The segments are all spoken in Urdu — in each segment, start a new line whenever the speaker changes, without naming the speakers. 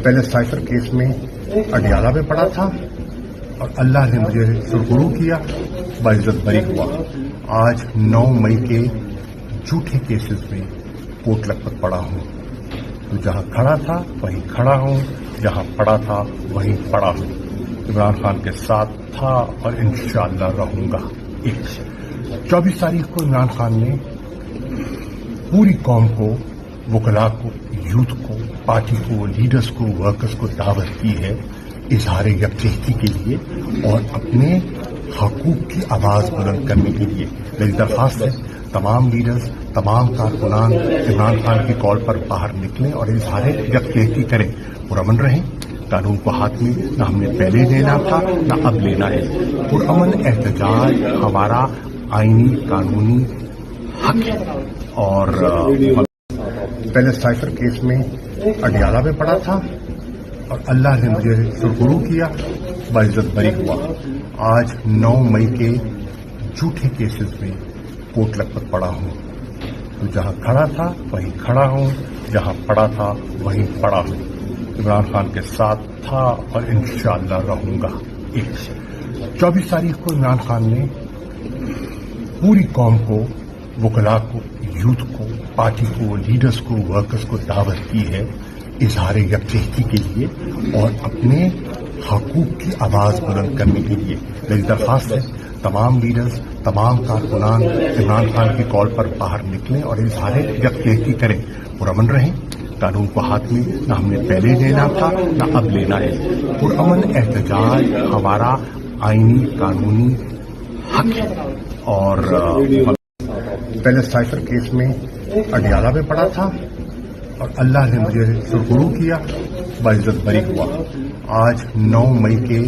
پہلے سائفر کیس میں اڈیالہ میں پڑا تھا اور اللہ نے مجھے سرخرو کیا، باعزت بری ہوا۔ آج 9 مئی کے جھوٹے کیسز میں کوٹ لکھپت پڑا ہوں، تو جہاں کھڑا تھا وہیں کھڑا ہوں، جہاں پڑا تھا وہیں پڑا ہوں۔ عمران خان کے ساتھ تھا اور انشاءاللہ رہوں گا۔ 24 تاریخ کو عمران خان نے پوری قوم کو، وکلاء کو، یوتھ کو، پارٹی کو، لیڈرز کو، ورکرز کو دعوت کی ہے اظہار یکجہتی کے لیے اور اپنے حقوق کی آواز بلند کرنے کے لیے۔ میری درخواست ہے تمام لیڈرز، تمام کارکنان عمران خان کی کال پر باہر نکلیں اور اظہار یکجہتی کریں، پرامن رہیں۔ قانون کو ہاتھ میں نہ ہم نے پہلے لینا تھا نہ اب لینا ہے۔ پرامن احتجاج ہمارا آئینی قانونی حق ہے۔ اور پہلے سائفر کیس میں اڈیالہ میں پڑا تھا اور اللہ نے مجھے سرخرو کیا، باعزت بری ہوا۔ آج 9 مئی کے جھوٹے کیسز میں کوٹ لکھپت پڑا ہوں، تو جہاں کھڑا تھا وہیں کھڑا ہوں، جہاں پڑا تھا وہیں پڑا ہوں۔ عمران خان کے ساتھ تھا اور انشاءاللہ رہوں گا۔ 24 تاریخ کو عمران خان نے پوری قوم کو، وکلاء کو، یوتھ کو، پارٹی کو، لیڈرز کو، ورکرز کو دعوت کی ہے اظہار یکجہتی کے لیے اور اپنے حقوق کی آواز بلند کرنے کے لیے۔ میری درخواست ہے تمام لیڈرز، تمام کارکنان عمران خان کی کال پر باہر نکلیں اور اظہار یکجہتی کریں، پرامن رہیں۔ قانون کو ہاتھ میں نہ ہم نے پہلے لینا تھا نہ اب لینا ہے۔ پرامن احتجاج ہمارا آئینی قانونی حق ہے۔ اور پہلے سائفر کیس میں اڈیالہ میں پڑا تھا اور اللہ نے مجھے سرخرو کیا، باعزت بری ہوا۔ آج 9 مئی کے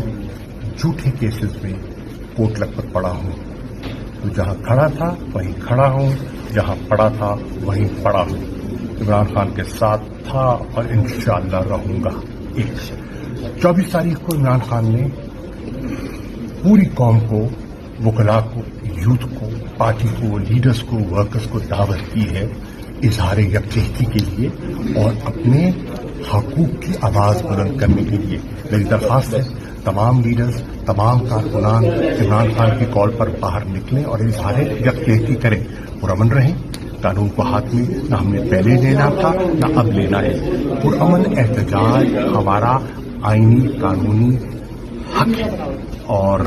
جھوٹے کیسز میں کوٹ لکھپت پڑا ہوں، تو جہاں کھڑا تھا وہیں کھڑا ہوں، جہاں پڑا تھا وہیں پڑا ہوں۔ عمران خان کے ساتھ تھا اور انشاءاللہ رہوں گا۔ 24 تاریخ کو عمران خان نے پوری قوم کو، وکلاء کو، یوتھ کو، پارٹی کو، لیڈرز کو، ورکرز کو دعوت کی ہے اظہار یکجہتی کے لیے اور اپنے حقوق کی آواز بلند کرنے کے لیے۔ میری درخواست ہے تمام لیڈرز، تمام کارکنان عمران خان کی کال پر باہر نکلیں اور اظہار یکجہتی کریں، پرامن رہیں۔ قانون کو ہاتھ میں نہ ہم نے پہلے لینا تھا نہ اب لینا ہے۔ پرامن احتجاج ہمارا آئینی قانونی حق ہے۔ اور